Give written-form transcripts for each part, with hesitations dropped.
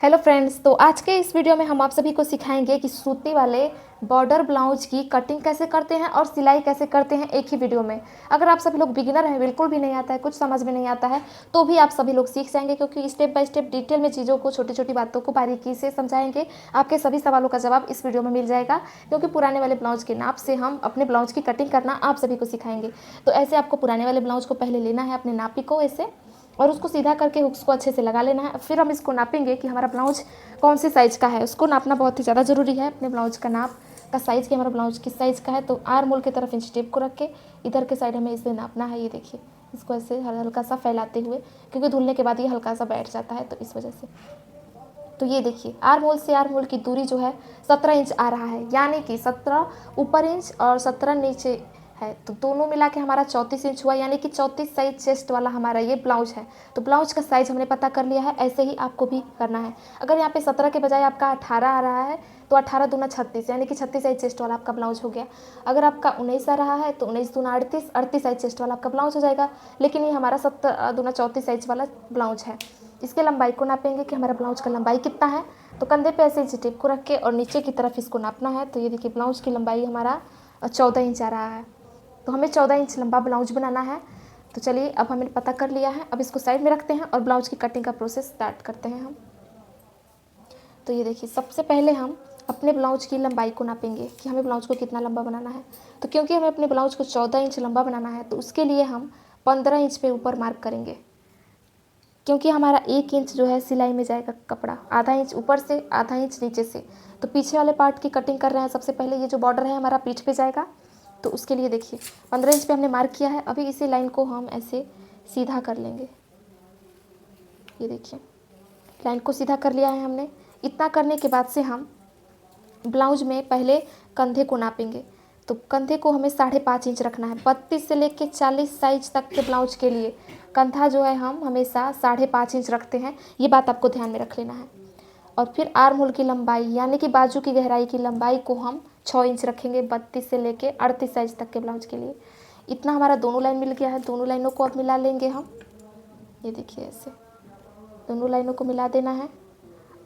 Hello friends, तो आज के इस वीडियो में हम आप सभी को सिखाएंगे कि सूती वाले बॉर्डर ब्लाउज की कटिंग कैसे करते हैं और सिलाई कैसे करते हैं एक ही वीडियो में। अगर आप सभी लोग बिगिनर हैं, बिल्कुल भी नहीं आता है, कुछ समझ में नहीं आता है, तो भी आप सभी लोग सीख जाएंगे, क्योंकि स्टेप बाय स्टेप डिटेल में चीज़ों को, छोटी छोटी बातों को बारीकी से समझाएंगे। आपके सभी सवालों का जवाब इस वीडियो में मिल जाएगा, क्योंकि पुराने वाले ब्लाउज के नाप से हम अपने ब्लाउज की कटिंग करना आप सभी को सिखाएंगे। तो ऐसे आपको पुराने वाले ब्लाउज को पहले लेना है अपने नापी को ऐसे, और उसको सीधा करके हुक्स को अच्छे से लगा लेना है। फिर हम इसको नापेंगे कि हमारा ब्लाउज कौन सी साइज़ का है। उसको नापना बहुत ही ज़्यादा ज़रूरी है, अपने ब्लाउज का नाप का साइज़ कि हमारा ब्लाउज किस साइज़ का है। तो आर्म होल की तरफ इंच टेप को रख के इधर के साइड हमें इसे नापना है। ये देखिए, इसको ऐसे हल्का सा फैलाते हुए, क्योंकि धुलने के बाद ये हल्का सा बैठ जाता है, तो इस वजह से। तो ये देखिए, आर्म होल से आर्म होल की दूरी जो है 17 इंच आ रहा है, यानी कि 17 ऊपर इंच और 17 नीचे है। तो दोनों मिला के हमारा 34 इंच हुआ, यानी कि 34 साइज चेस्ट वाला हमारा ये ब्लाउज है। तो ब्लाउज का साइज हमने पता कर लिया है, ऐसे ही आपको भी करना है। अगर यहाँ पे 17 के बजाय आपका 18 आ रहा है, तो 18 दूना 36, यानी कि 36 साइज चेस्ट वाला आपका ब्लाउज हो गया। अगर आपका 19 आ रहा है, तो 19 दूना 38, 38 साइज चेस्ट वाला आपका ब्लाउज हो जाएगा। लेकिन ये हमारा 17 दूना 34 साइज वाला ब्लाउज है। इसके लंबाई को नापेंगे कि हमारा ब्लाउज का लंबाई कितना है। तो कंधे पे ऐसे टेप को रख के और नीचे की तरफ इसको नापना है। तो ये देखिए, ब्लाउज की लंबाई हमारा 14 इंच आ रहा है। तो हमें 14 इंच लंबा ब्लाउज बनाना है। तो चलिए, अब हमने पता कर लिया है, अब इसको साइड में रखते हैं और ब्लाउज की कटिंग का प्रोसेस स्टार्ट करते हैं हम। तो ये देखिए, सबसे पहले हम अपने ब्लाउज की लंबाई को नापेंगे कि हमें ब्लाउज को कितना लंबा बनाना है। तो क्योंकि हमें अपने ब्लाउज को 14 इंच लंबा बनाना है, तो उसके लिए हम 15 इंच पे ऊपर मार्क करेंगे, क्योंकि हमारा 1 इंच जो है सिलाई में जाएगा कपड़ा, आधा इंच ऊपर से, आधा इंच नीचे से। तो पीछे वाले पार्ट की कटिंग कर रहे हैं सबसे पहले। ये जो बॉर्डर है हमारा पीठ पे जाएगा, तो उसके लिए देखिए 15 इंच पे हमने मार्क किया है। अभी इसी लाइन को हम ऐसे सीधा कर लेंगे। ये देखिए, लाइन को सीधा कर लिया है हमने। इतना करने के बाद से हम ब्लाउज में पहले कंधे को नापेंगे। तो कंधे को हमें 5.5 इंच रखना है। 32 से लेके 40 साइज तक के ब्लाउज के लिए कंधा जो है हम हमेशा 5.5 इंच रखते हैं। ये बात आपको ध्यान में रख लेना है। और फिर आर्म होल की लंबाई, यानी कि बाजू की गहराई की लंबाई को हम 6 इंच रखेंगे, 32 से लेके 38 साइज तक के ब्लाउज के लिए। इतना हमारा दोनों लाइन मिल गया है। दोनों लाइनों को अब मिला लेंगे हम। ये देखिए, ऐसे दोनों लाइनों को मिला देना है।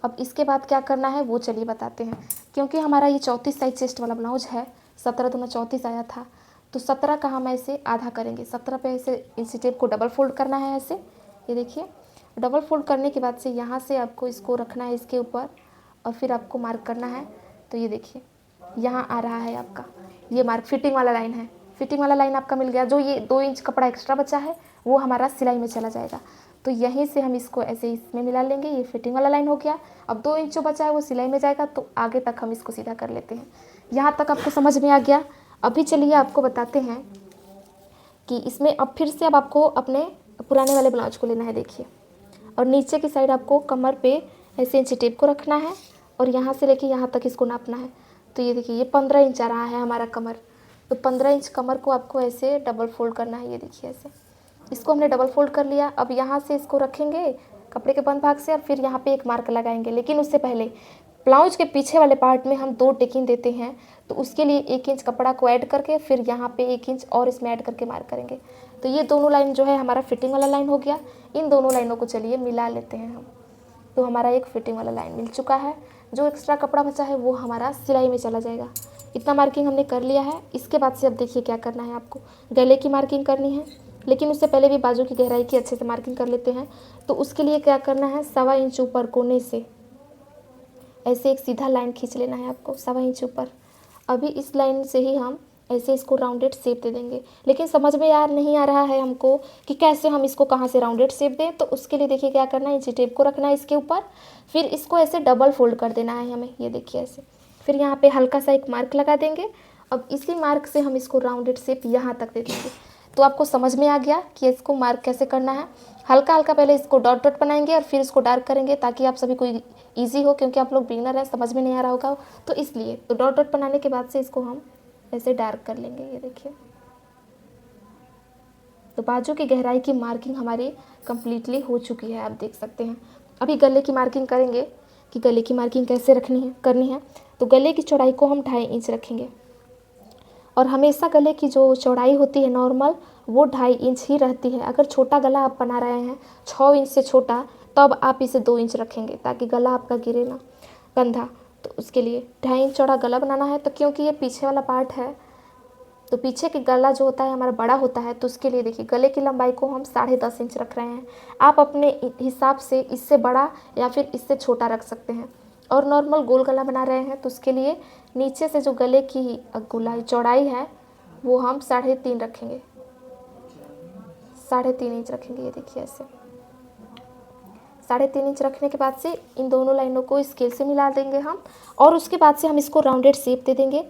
अब इसके बाद क्या करना है वो चलिए बताते हैं। क्योंकि हमारा ये 34 साइज चेस्ट वाला ब्लाउज है, 17 दूना 34 आया था, तो 17 का हम ऐसे आधा करेंगे। 17 पे ऐसे इसी टेप को डबल फोल्ड करना है ऐसे। ये देखिए, डबल फोल्ड करने के बाद से यहाँ से आपको इसको रखना है इसके ऊपर, और फिर आपको मार्क करना है। तो ये देखिए, यहाँ आ रहा है आपका ये मार्क, फिटिंग वाला लाइन है। फिटिंग वाला लाइन आपका मिल गया। जो ये 2 इंच कपड़ा एक्स्ट्रा बचा है वो हमारा सिलाई में चला जाएगा। तो यहीं से हम इसको ऐसे इसमें मिला लेंगे। ये फिटिंग वाला लाइन हो गया। अब 2 इंच जो बचा है वो सिलाई में जाएगा, तो आगे तक हम इसको सीधा कर लेते हैं। यहाँ तक आपको समझ में आ गया। अभी चलिए आपको बताते हैं कि इसमें अब फिर से अब आपको अपने पुराने वाले ब्लाउज को लेना है। देखिए, और नीचे की साइड आपको कमर पे ऐसे इंच टेप को रखना है और यहाँ से लेके यहाँ तक इसको नापना है। तो ये देखिए, ये 15 इंच आ रहा है हमारा कमर। तो 15 इंच कमर को आपको ऐसे डबल फोल्ड करना है। ये देखिए, ऐसे इसको हमने डबल फोल्ड कर लिया। अब यहाँ से इसको रखेंगे कपड़े के बंद भाग से, और फिर यहाँ पे एक मार्क लगाएंगे। लेकिन उससे पहले ब्लाउज के पीछे वाले पार्ट में हम 2 टेकिंग देते हैं, तो उसके लिए 1 इंच कपड़ा को ऐड करके फिर यहाँ पे 1 इंच और इसमें ऐड करके मार्क करेंगे। तो ये दोनों लाइन जो है हमारा फिटिंग वाला लाइन हो गया। इन दोनों लाइनों को चलिए मिला लेते हैं हम। तो हमारा एक फिटिंग वाला लाइन मिल चुका है। जो एक्स्ट्रा कपड़ा बचा है वो हमारा सिलाई में चला जाएगा। इतना मार्किंग हमने कर लिया है। इसके बाद से अब देखिए क्या करना है आपको, गले की मार्किंग करनी है। लेकिन उससे पहले भी बाजू की गहराई की अच्छे से मार्किंग कर लेते हैं। तो उसके लिए क्या करना है, 1.25 इंच ऊपर कोने से ऐसे एक सीधा लाइन खींच लेना है आपको 1.25 इंच ऊपर। अभी इस लाइन से ही हम ऐसे इसको राउंडेड शेप दे देंगे। लेकिन समझ में यार नहीं आ रहा है हमको कि कैसे हम इसको कहाँ से राउंडेड शेप दें। तो उसके लिए देखिए क्या करना है, इंची टेप को रखना है इसके ऊपर, फिर इसको ऐसे डबल फोल्ड कर देना है हमें। ये देखिए ऐसे, फिर यहाँ पे हल्का सा एक मार्क लगा देंगे। अब इसी मार्क से हम इसको राउंडेड शेप यहाँ तक दे देंगे। तो आपको समझ में आ गया कि इसको मार्क कैसे करना है। हल्का हल्का पहले इसको डॉट डॉट बनाएंगे और फिर इसको डार्क करेंगे, ताकि आप सभी को ईजी हो, क्योंकि आप लोग बिगिनर हैं, समझ में नहीं आ रहा होगा, तो इसलिए। तो डॉट डॉट बनाने के बाद से इसको हम ऐसे डार्क कर लेंगे। ये देखिए, तो बाजू की गहराई की मार्किंग हमारी कंप्लीटली हो चुकी है, आप देख सकते हैं। अभी गले की मार्किंग करेंगे कि गले की मार्किंग कैसे करनी है। तो गले की चौड़ाई को हम 2.5 इंच रखेंगे, और हमेशा गले की जो चौड़ाई होती है नॉर्मल, वो 2.5 इंच ही रहती है। अगर छोटा गला आप बना रहे हैं 6 इंच से छोटा, तब आप इसे 2 इंच रखेंगे ताकि गला आपका गिरे ना कंधा। तो उसके लिए 2.5 इंच चौड़ा गला बनाना है। तो क्योंकि ये पीछे वाला पार्ट है तो पीछे के गला जो होता है हमारा बड़ा होता है, तो उसके लिए देखिए गले की लंबाई को हम 10.5 इंच रख रहे हैं। आप अपने हिसाब से इससे बड़ा या फिर इससे छोटा रख सकते हैं। और नॉर्मल गोल गला बना रहे हैं तो उसके लिए नीचे से जो गले की गोलाई चौड़ाई है वो हम 3.5 रखेंगे, 3.5 इंच रखेंगे। ये देखिए ऐसे 3.5 इंच रखने के बाद से इन दोनों लाइनों को स्केल से मिला देंगे हम, और उसके बाद से हम इसको राउंडेड शेप दे देंगे।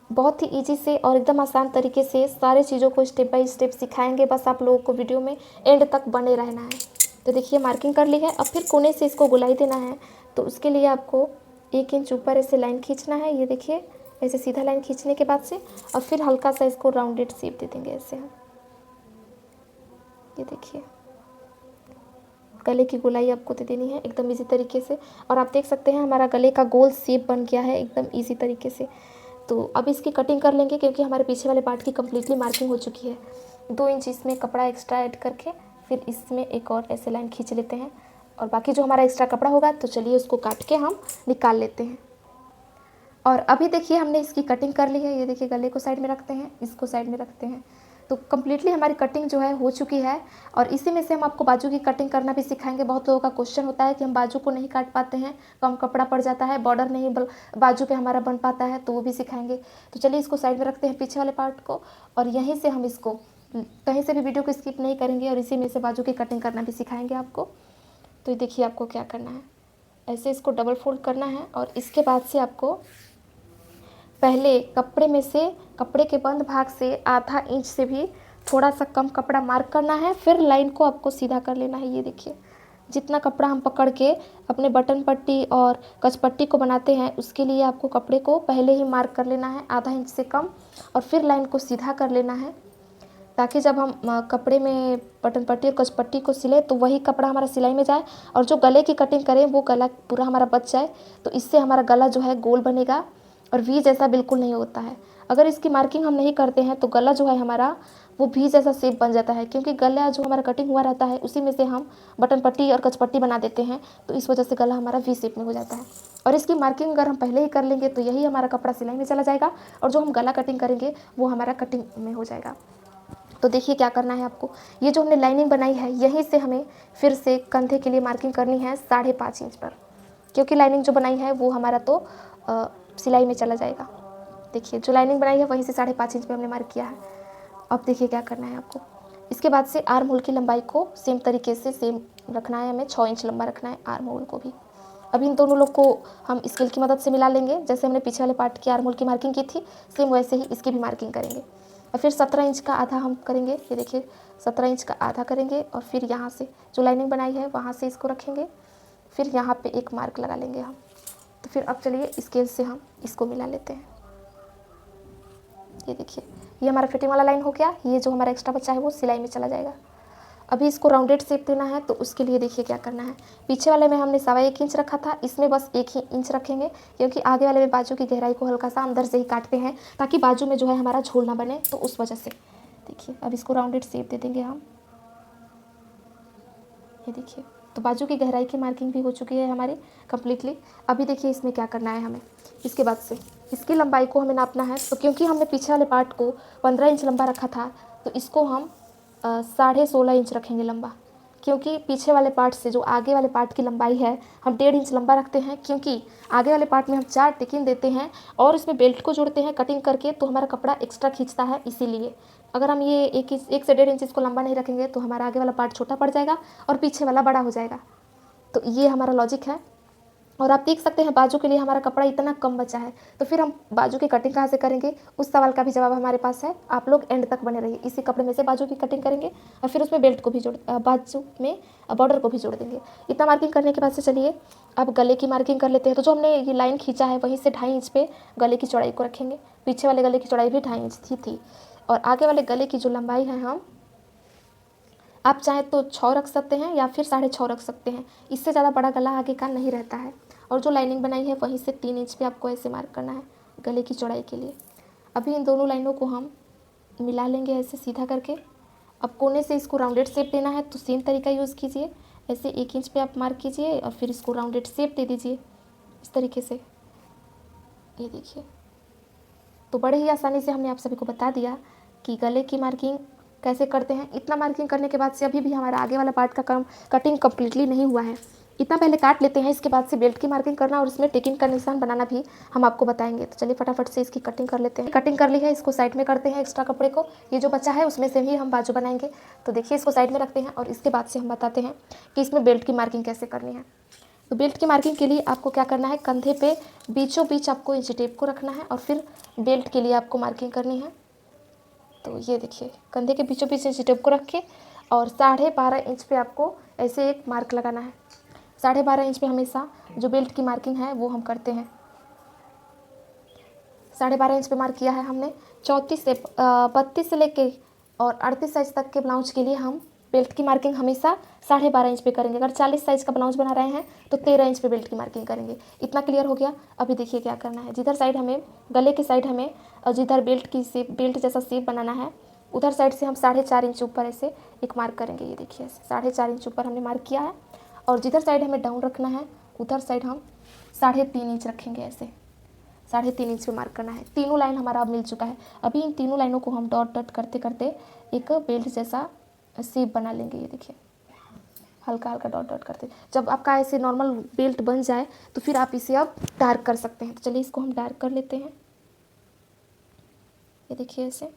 बहुत ही इजी से और एकदम आसान तरीके से सारे चीज़ों को स्टेप बाय स्टेप सिखाएंगे। बस आप लोगों को वीडियो में एंड तक बने रहना है। तो देखिए मार्किंग कर ली है। अब फिर कोने से इसको गोलाई देना है। तो उसके लिए आपको 1 इंच ऊपर ऐसे लाइन खींचना है। ये देखिए ऐसे सीधा लाइन खींचने के बाद से और फिर हल्का सा इसको राउंडेड शेप दे देंगे ऐसे हम। ये देखिए गले की गोलाई आपको दे देनी है एकदम इजी तरीके से। और आप देख सकते हैं हमारा गले का गोल शेप बन गया है एकदम इजी तरीके से। तो अब इसकी कटिंग कर लेंगे क्योंकि हमारे पीछे वाले पार्ट की कम्प्लीटली मार्किंग हो चुकी है। 2 इंच इसमें कपड़ा एक्स्ट्रा ऐड करके फिर इसमें एक और ऐसे लाइन खींच लेते हैं, और बाकी जो हमारा एक्स्ट्रा कपड़ा होगा तो चलिए उसको काट के हम निकाल लेते हैं। और अभी देखिए हमने इसकी कटिंग कर ली है। ये देखिए गले को साइड में रखते हैं, इसको साइड में रखते हैं। तो कम्प्लीटली हमारी कटिंग जो है हो चुकी है। और इसी में से हम आपको बाजू की कटिंग करना भी सिखाएंगे। बहुत लोगों का क्वेश्चन होता है कि हम बाजू को नहीं काट पाते हैं, कम कपड़ा पड़ जाता है, बॉर्डर नहीं बाजू पे हमारा बन पाता है, तो वो भी सिखाएंगे। तो चलिए इसको साइड में रखते हैं पीछे वाले पार्ट को, और यहीं से हम इसको कहीं से भी वीडियो को स्किप नहीं करेंगे और इसी में से बाजू की कटिंग करना भी सिखाएंगे आपको। तो देखिए आपको क्या करना है, ऐसे इसको डबल फोल्ड करना है और इसके बाद से आपको पहले कपड़े में से कपड़े के बंद भाग से आधा इंच से भी थोड़ा सा कम कपड़ा मार्क करना है। फिर लाइन को आपको सीधा कर लेना है। ये देखिए जितना कपड़ा हम पकड़ के अपने बटन पट्टी और कच पट्टी को बनाते हैं उसके लिए आपको कपड़े को पहले ही मार्क कर लेना है आधा इंच से कम, और फिर लाइन को सीधा कर लेना है ताकि जब हम कपड़े में बटन पट्टी और कच पट्टी को सिले तो वही कपड़ा हमारा सिलाई में जाए, और जो गले की कटिंग करें वो गला पूरा हमारा बच जाए। तो इससे हमारा गला जो है गोल बनेगा और वी जैसा बिल्कुल नहीं होता है। अगर इसकी मार्किंग हम नहीं करते हैं तो गला जो है हमारा वो भी जैसा शेप बन जाता है, क्योंकि गला जो हमारा कटिंग हुआ रहता है उसी में से हम बटन पट्टी और कच पट्टी बना देते हैं, तो इस वजह से गला हमारा वी शेप में हो जाता है। और इसकी मार्किंग अगर हम पहले ही कर लेंगे तो यही हमारा कपड़ा सिलाई में चला जाएगा, और जो हम गला कटिंग करेंगे वो हमारा कटिंग में हो जाएगा। तो देखिए क्या करना है आपको, ये जो हमने लाइनिंग बनाई है यहीं से हमें फिर से कंधे के लिए मार्किंग करनी है 5.5 इंच पर, क्योंकि लाइनिंग जो बनाई है वो हमारा तो सिलाई में चला जाएगा। देखिए जो लाइनिंग बनाई है वहीं से 5.5 इंच पे हमने मार्क किया है। अब देखिए क्या करना है आपको, इसके बाद से आर्म होल की लंबाई को सेम तरीके से सेम रखना है, हमें 6 इंच लंबा रखना है आर्म होल को भी। अब इन दोनों लोग को हम स्केल की मदद से मिला लेंगे। जैसे हमने पीछे वाले पार्ट की आर्म होल की मार्किंग की थी सेम वैसे ही इसकी भी मार्किंग करेंगे। और फिर 17 इंच का आधा हम करेंगे। ये देखिए 17 इंच का आधा करेंगे और फिर यहाँ से जो लाइनिंग बनाई है वहाँ से इसको रखेंगे, फिर यहाँ पे एक मार्क लगा लेंगे हम। तो फिर अब चलिए स्केल से हम इसको मिला लेते हैं। ये देखिए ये हमारा फिटिंग वाला लाइन हो गया। ये जो हमारा एक्स्ट्रा बचा है वो सिलाई में चला जाएगा। अभी इसको राउंडेड शेप देना है, तो उसके लिए देखिए क्या करना है, पीछे वाले में हमने 1.25 इंच रखा था, इसमें बस 1 ही इंच रखेंगे, क्योंकि आगे वाले में बाजू की गहराई को हल्का सा अंदर से ही काटते हैं ताकि बाजू में जो है हमारा झोल ना बने, तो उस वजह से। देखिए अब इसको राउंडेड शेप दे देंगे हम। ये देखिए तो बाजू की गहराई की मार्किंग भी हो चुकी है हमारी कम्प्लीटली। अभी देखिए इसमें क्या करना है हमें, इसके बाद से इसकी लंबाई को हमें नापना है। तो क्योंकि हमने पीछे वाले पार्ट को 15 इंच लंबा रखा था तो इसको हम 16.5 इंच रखेंगे लंबा, क्योंकि पीछे वाले पार्ट से जो आगे वाले पार्ट की लंबाई है हम 1.5 इंच लंबा रखते हैं, क्योंकि आगे वाले पार्ट में हम 4 टिकिन देते हैं और इसमें बेल्ट को जोड़ते हैं कटिंग करके, तो हमारा कपड़ा एक्स्ट्रा खींचता है। इसीलिए अगर हम ये 1 से 1.5 इंच इसको लंबा नहीं रखेंगे तो हमारा आगे वाला पार्ट छोटा पड़ जाएगा और पीछे वाला बड़ा हो जाएगा। तो ये हमारा लॉजिक है। और आप देख सकते हैं बाजू के लिए हमारा कपड़ा इतना कम बचा है, तो फिर हम बाजू की कटिंग कहाँ से करेंगे, उस सवाल का भी जवाब हमारे पास है। आप लोग एंड तक बने रहिए। इसी कपड़े में से बाजू की कटिंग करेंगे और फिर उसमें बेल्ट को भी बाजू में बॉर्डर को भी जोड़ देंगे। इतना मार्किंग करने के बाद से चलिए अब गले की मार्किंग कर लेते हैं। तो जो हमने ये लाइन खींचा है वहीं से 2.5 इंच पे गले की चौड़ाई को रखेंगे। पीछे वाले गले की चौड़ाई भी 2.5 इंच थी और आगे वाले गले की जो लंबाई है हम आप चाहें तो 6 रख सकते हैं या फिर 6.5 रख सकते हैं। इससे ज़्यादा बड़ा गला आगे का नहीं रहता है। और जो लाइनिंग बनाई है वहीं से 3 इंच पे आपको ऐसे मार्क करना है गले की चौड़ाई के लिए। अभी इन दोनों लाइनों को हम मिला लेंगे ऐसे सीधा करके। अब कोने से इसको राउंडेड शेप देना है तो सेम तरीका यूज़ कीजिए। ऐसे 1 इंच पे आप मार्क कीजिए और फिर इसको राउंडेड शेप दे दीजिए इस तरीके से। ये देखिए, तो बड़े ही आसानी से हमने आप सभी को बता दिया कि गले की मार्किंग कैसे करते हैं। इतना मार्किंग करने के बाद से अभी भी हमारा आगे वाला पार्ट का काम कटिंग कम्प्लीटली नहीं हुआ है। इतना पहले काट लेते हैं, इसके बाद से बेल्ट की मार्किंग करना और इसमें टेकिंग का निशान बनाना भी हम आपको बताएंगे। तो चलिए फटाफट से इसकी कटिंग कर लेते हैं। कटिंग कर ली है, इसको साइड में करते हैं। एक्स्ट्रा कपड़े को, ये जो बचा है उसमें से ही हम बाजू बनाएंगे। तो देखिए, इसको साइड में रखते हैं और इसके बाद से हम बताते हैं कि इसमें बेल्ट की मार्किंग कैसे करनी है। तो बेल्ट की मार्किंग के लिए आपको क्या करना है, कंधे पे बीचों बीच आपको इंची टेप को रखना है और फिर बेल्ट के लिए आपको मार्किंग करनी है। तो ये देखिए, कंधे के बीचों बीच इंची टेप को रख के और 12.5 इंच पे आपको ऐसे एक मार्क लगाना है। 12.5 इंच पे हमेशा जो बेल्ट की मार्किंग है वो हम करते हैं। 12.5 इंच पे मार्क किया है हमने। 32 से लेके और 38 साइज तक के ब्लाउज के लिए हम बेल्ट की मार्किंग हमेशा 12.5 इंच पे करेंगे। अगर 40 साइज का ब्लाउज बना रहे हैं तो 13 इंच पे बेल्ट की मार्किंग करेंगे। इतना क्लियर हो गया। अभी देखिए क्या करना है, जिधर साइड हमें गले की साइड हमें और जिधर बेल्ट की शेप, बेल्ट जैसा शेप बनाना है, उधर साइड से हम 4.5 इंच ऊपर ऐसे एक मार्क करेंगे। ये देखिए, ऐसे 4.5 इंच ऊपर हमने मार्क किया है और जिधर साइड हमें डाउन रखना है उधर साइड हम 3.5 इंच रखेंगे। ऐसे 3.5 इंच पे मार्क करना है। तीनों लाइन हमारा अब मिल चुका है। अभी इन तीनों लाइनों को हम डॉट डॉट करते करते एक बेल्ट जैसा शेप बना लेंगे। ये देखिए, हल्का हल्का डॉट डॉट करते। जब आपका ऐसे नॉर्मल बेल्ट बन जाए तो फिर आप इसे अब डार्क कर सकते हैं। तो चलिए इसको हम डार्क कर लेते हैं। ये देखिए ऐसे।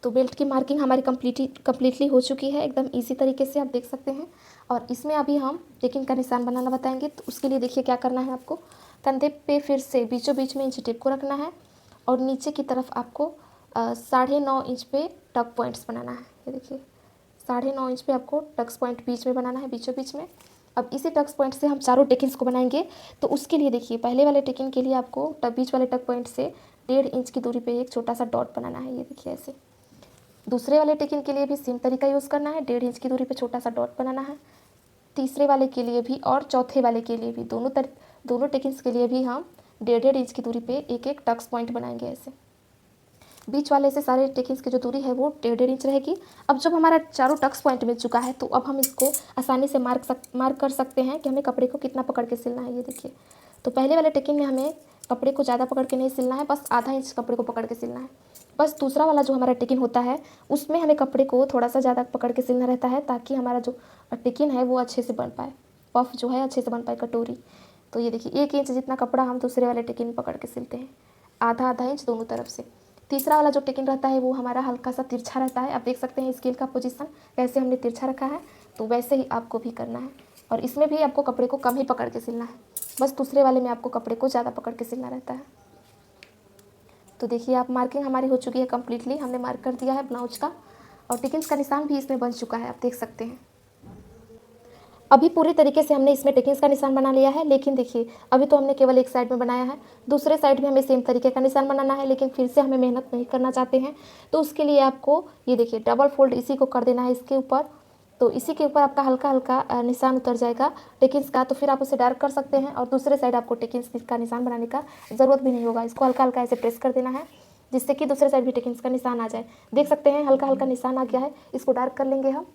तो बेल्ट की मार्किंग हमारी कम्प्लीटली हो चुकी है, एकदम इजी तरीके से आप देख सकते हैं। और इसमें अभी हम टेकिंग का निशान बनाना बताएंगे। तो उसके लिए देखिए क्या करना है, आपको कंधे पे फिर से बीचों बीच में इंची टेप को रखना है और नीचे की तरफ आपको 9.5 इंच पे टक पॉइंट्स बनाना है। ये देखिए, 9.5 इंच पे आपको टक्स पॉइंट बीच में बनाना है, बीचों बीच में। अब इसी टक्स पॉइंट से हम चारों टेकिंग्स को बनाएंगे। तो उसके लिए देखिए, पहले वाले टेकिंग के लिए आपको बीच वाले टक पॉइंट से 1.5 इंच की दूरी पे एक छोटा सा डॉट बनाना है। ये देखिए ऐसे। दूसरे वाले टेकिंग के लिए भी सेम तरीका यूज़ करना है, 1.5 इंच की दूरी पे छोटा सा डॉट बनाना है। तीसरे वाले के लिए भी और चौथे वाले के लिए भी, दोनों टेकिंग्स के लिए भी हम 1.5 इंच की दूरी पे एक एक टक्स पॉइंट बनाएंगे। ऐसे बीच वाले से सारे टेकिंग्स की जो दूरी है वो 1.5 इंच रहेगी। अब जब हमारा चारों टक्स पॉइंट मिल चुका है तो अब हम इसको आसानी से मार्क कर सकते हैं कि हमें कपड़े को कितना पकड़ के सिलना है। ये देखिए, तो पहले वाले टेकिंग में हमें कपड़े को ज़्यादा पकड़ के नहीं सिलना है, बस आधा इंच कपड़े को पकड़ के सिलना है। बस दूसरा वाला जो हमारा टेकिंग होता है उसमें हमें कपड़े को थोड़ा सा ज़्यादा पकड़ के सिलना रहता है, ताकि हमारा जो टेकिंग है वो अच्छे से बन पाए, पफ जो है अच्छे से बन पाए, कटोरी। तो ये देखिए, 1 इंच जितना कपड़ा हम दूसरे वाले टेकिंग में पकड़ के सिलते हैं, आधा आधा इंच दोनों तरफ से। तीसरा वाला जो टेकिंग रहता है वो हमारा हल्का सा तिरछा रहता है। आप देख सकते हैं स्केल का पोजीशन कैसे हमने तिरछा रखा है, तो वैसे ही आपको भी करना है। और इसमें भी आपको कपड़े को कम ही पकड़ के सिलना है, बस दूसरे वाले में आपको कपड़े को ज़्यादा पकड़ के सिलना रहता है। तो देखिए, आप मार्किंग हमारी हो चुकी है कम्प्लीटली, हमने मार्क कर दिया है ब्लाउज का और टेकिंग्स का निशान भी इसमें बन चुका है, आप देख सकते हैं। अभी पूरी तरीके से हमने इसमें टेकिंग्स का निशान बना लिया है, लेकिन देखिए अभी तो हमने केवल एक साइड में बनाया है, दूसरे साइड में हमें सेम तरीके का निशान बनाना है। लेकिन फिर से हमें मेहनत नहीं करना चाहते हैं, तो उसके लिए आपको ये देखिए डबल फोल्ड इसी को कर देना है इसके ऊपर। तो इसी के ऊपर आपका हल्का हल्का निशान उतर जाएगा टेकिंग्स का, तो फिर आप उसे डार्क कर सकते हैं और दूसरे साइड आपको टेकिंग्स का निशान बनाने का ज़रूरत भी नहीं होगा। इसको हल्का हल्का ऐसे प्रेस कर देना है जिससे कि दूसरे साइड भी टेकिंग्स का निशान आ जाए। देख सकते हैं हल्का हल्का निशान आ गया है, इसको डार्क कर लेंगे हम।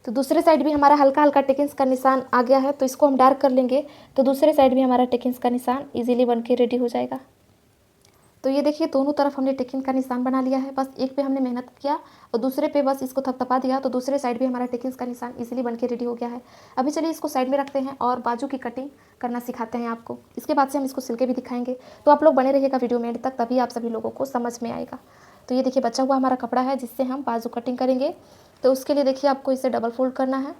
तो दूसरे साइड भी हमारा हल्का हल्का टेकिंग्स का निशान आ गया है, तो इसको हम डार्क कर लेंगे, तो दूसरे साइड भी हमारा टेकिंग्स का निशान इजीली बन के रेडी हो जाएगा। तो ये देखिए, दोनों तरफ हमने टेकिंग का निशान बना लिया है, बस एक पे हमने मेहनत किया और दूसरे पे बस इसको थपथपा दिया, तो दूसरे साइड भी हमारा टेकिंग्स का निशान इजीली बन के रेडी हो गया है। अभी चलिए इसको साइड में रखते हैं और बाजू की कटिंग करना सिखाते हैं आपको। इसके बाद से हम इसको सिल के भी दिखाएंगे, तो आप लोग बने रहिएगा वीडियो में एंड तक, तभी आप सभी लोगों को समझ में आएगा। तो ये देखिए, बचा हुआ हमारा कपड़ा है जिससे हम बाजू कटिंग करेंगे। तो उसके लिए देखिए आपको इसे डबल फोल्ड करना है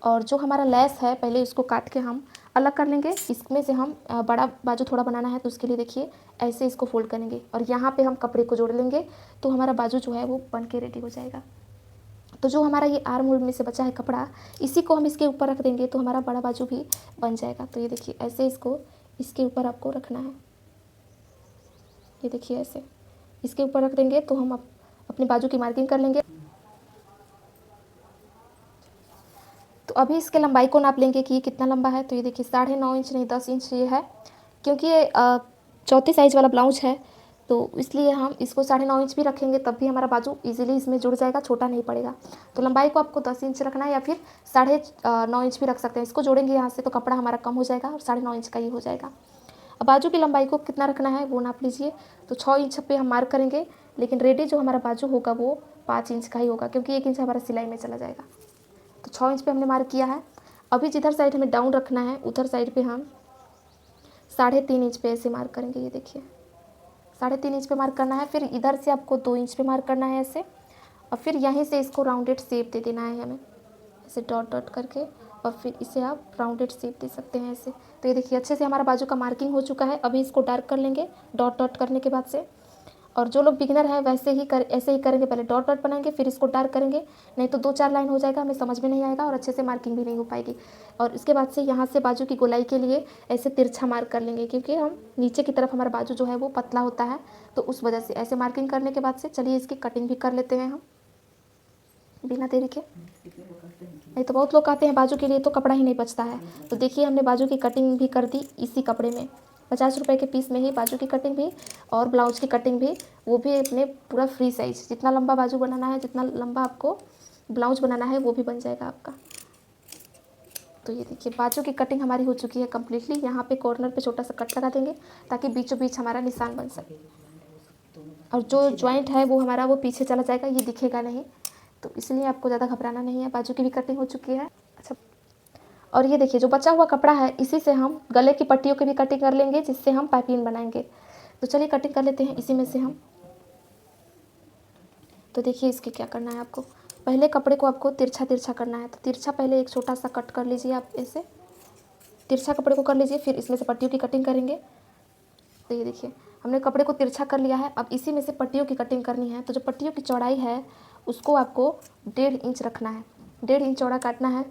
और जो हमारा लेस है पहले उसको काट के हम अलग कर लेंगे। इसमें से हम बड़ा बाजू थोड़ा बनाना है, तो उसके लिए देखिए ऐसे इसको फोल्ड करेंगे और यहाँ पे हम कपड़े को जोड़ लेंगे, तो हमारा बाजू जो है वो बन के रेडी हो जाएगा। तो जो हमारा ये आर्म होल में से बचा है कपड़ा, इसी को हम इसके ऊपर रख देंगे, तो हमारा बड़ा बाजू भी बन जाएगा। तो ये देखिए ऐसे इसको इसके ऊपर आपको रखना है। ये देखिए ऐसे इसके ऊपर रख देंगे तो हम अपनी बाजू की मार्किंग कर लेंगे। तो अभी इसके लंबाई को नाप लेंगे कि ये कितना लंबा है। तो ये देखिए 9.5 इंच नहीं 10 इंच ये है, क्योंकि ये चौथी साइज वाला ब्लाउज है, तो इसलिए हम इसको 9.5 इंच भी रखेंगे तब भी हमारा बाजू इजीली इसमें जुड़ जाएगा, छोटा नहीं पड़ेगा। तो लंबाई को आपको 10 इंच रखना है या फिर 9.5 इंच भी रख सकते हैं। इसको जोड़ेंगे यहाँ से तो कपड़ा हमारा कम हो जाएगा और 9.5 इंच का ही हो जाएगा। अब बाजू की लंबाई को कितना रखना है वो नाप लीजिए। तो 6 इंच पे हम मार्क करेंगे, लेकिन रेडी जो हमारा बाजू होगा वो 5 इंच का ही होगा, क्योंकि 1 इंच हमारा सिलाई में चला जाएगा। तो 6 इंच पे हमने मार्क किया है। अभी जिधर साइड हमें डाउन रखना है उधर साइड पे हम 3.5 इंच पे ऐसे मार्क करेंगे। ये देखिए 3.5 इंच पे मार्क करना है। फिर इधर से आपको 2 इंच पे मार्क करना है ऐसे, और फिर यहीं से इसको राउंडेड शेप दे देना है हमें, ऐसे डॉट डॉट करके, और फिर इसे आप राउंडेड शेप दे सकते हैं ऐसे। तो ये देखिए अच्छे से हमारा बाजू का मार्किंग हो चुका है। अभी इसको डार्क कर लेंगे डॉट डॉट करने के बाद से। और जो लोग बिगिनर है वैसे ही ऐसे ही करेंगे, पहले डॉट डॉट बनाएंगे फिर इसको डार्क करेंगे, नहीं तो 2-4 लाइन हो जाएगा, हमें समझ में नहीं आएगा और अच्छे से मार्किंग भी नहीं हो पाएगी। और इसके बाद से यहाँ से बाजू की गोलाई के लिए ऐसे तिरछा मार्क कर लेंगे, क्योंकि हम नीचे की तरफ हमारा बाजू जो है वो पतला होता है, तो उस वजह से ऐसे मार्किंग करने के बाद से चलिए इसकी कटिंग भी कर लेते हैं हम बिना देरी के। नहीं तो बहुत लोग आते हैं बाजू के लिए तो कपड़ा ही नहीं बचता है। तो देखिए हमने बाजू की कटिंग भी कर दी इसी कपड़े में, 50 रुपये के पीस में ही बाजू की कटिंग भी और ब्लाउज की कटिंग भी, वो भी अपने पूरा फ्री साइज। जितना लंबा बाजू बनाना है, जितना लंबा आपको ब्लाउज बनाना है वो भी बन जाएगा आपका। तो ये देखिए बाजू की कटिंग हमारी हो चुकी है कम्प्लीटली। यहाँ पे कॉर्नर पे छोटा सा कट लगा देंगे ताकि बीचों बीच हमारा निशान बन सके, और जो जॉइंट है वो हमारा वो पीछे चला जाएगा, ये दिखेगा नहीं, तो इसलिए आपको ज़्यादा घबराना नहीं है। बाजू की भी कटिंग हो चुकी है। अच्छा, और ये देखिए जो बचा हुआ कपड़ा है इसी से हम गले की पट्टियों की भी कटिंग कर लेंगे, जिससे हम पाइपिंग बनाएंगे। तो चलिए कटिंग कर लेते हैं इसी में से हम। तो देखिए इसके क्या करना है आपको, पहले कपड़े को आपको तिरछा तिरछा करना है। तो तिरछा पहले एक छोटा सा कट कर लीजिए, आप ऐसे तिरछा कपड़े को कर लीजिए, फिर इसमें से पट्टियों की कटिंग करेंगे। तो ये देखिए हमने कपड़े को तिरछा कर लिया है। अब इसी में से पट्टियों की कटिंग करनी है। तो जो पट्टियों की चौड़ाई है उसको आपको 1.5 इंच रखना है, 1.5 इंच चौड़ा काटना है।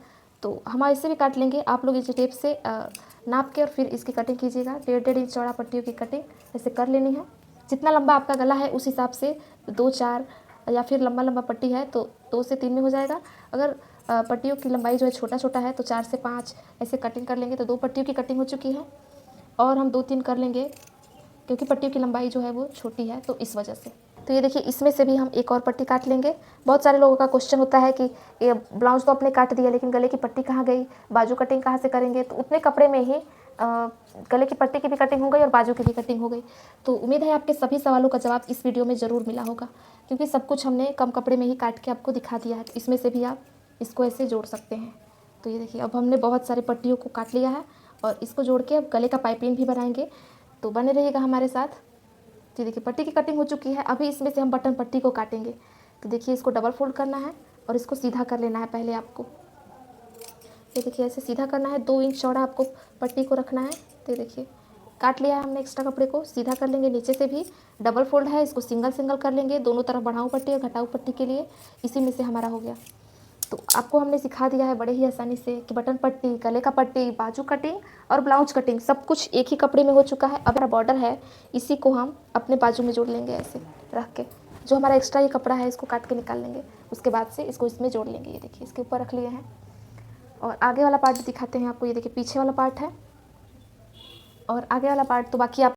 तो हम ऐसे भी काट लेंगे, आप लोग इस टेप से नाप के और फिर इसकी कटिंग कीजिएगा। 1.5 इंच चौड़ा पट्टियों की कटिंग ऐसे कर लेनी है। जितना लंबा आपका गला है उस हिसाब से 2-4, या फिर लंबा लंबा पट्टी है तो 2 से 3 में हो जाएगा। अगर पट्टियों की लंबाई जो है छोटा छोटा है तो 4 से 5 ऐसे कटिंग कर लेंगे। तो 2 पट्टियों की कटिंग हो चुकी है, और हम 2-3 कर लेंगे क्योंकि पट्टियों की लंबाई जो है वो छोटी है, तो इस वजह से। तो ये देखिए इसमें से भी हम एक और पट्टी काट लेंगे। बहुत सारे लोगों का क्वेश्चन होता है कि ये ब्लाउज तो आपने काट दिया लेकिन गले की पट्टी कहाँ गई, बाजू कटिंग कहाँ से करेंगे। तो उतने कपड़े में ही गले की पट्टी की भी कटिंग हो गई और बाजू की भी कटिंग हो गई। तो उम्मीद है आपके सभी सवालों का जवाब इस वीडियो में ज़रूर मिला होगा, क्योंकि सब कुछ हमने कम कपड़े में ही काट के आपको दिखा दिया है। तो इसमें से भी आप इसको ऐसे जोड़ सकते हैं। तो ये देखिए अब हमने बहुत सारे पट्टियों को काट लिया है, और इसको जोड़ के अब गले का पाइपिंग भी बनाएंगे। तो बने रहिएगा हमारे साथ। तो देखिए पट्टी की कटिंग हो चुकी है। अभी इसमें से हम बटन पट्टी को काटेंगे। तो देखिए इसको डबल फोल्ड करना है और इसको सीधा कर लेना है पहले आपको। ये देखिए ऐसे सीधा करना है, 2 इंच चौड़ा आपको पट्टी को रखना है। तो देखिए काट लिया है हमने एक्स्ट्रा कपड़े को, सीधा कर लेंगे। नीचे से भी डबल फोल्ड है, इसको सिंगल सिंगल कर लेंगे, दोनों तरफ बढ़ाऊ पट्टी और घटाऊ पट्टी के लिए। इसी में से हमारा हो गया। तो आपको हमने सिखा दिया है बड़े ही आसानी से कि बटन पट्टी, गले का पट्टी, बाजू कटिंग और ब्लाउज कटिंग सब कुछ एक ही कपड़े में हो चुका है। अब हमारा बॉर्डर है, इसी को हम अपने बाजू में जोड़ लेंगे ऐसे रख के। जो हमारा एक्स्ट्रा ये कपड़ा है इसको काट के निकाल लेंगे, उसके बाद से इसको इसमें जोड़ लेंगे। ये देखिए इसके ऊपर रख लिए हैं, और आगे वाला पार्ट दिखाते हैं आपको। ये देखिए पीछे वाला पार्ट है, और आगे वाला पार्ट तो बाकी आप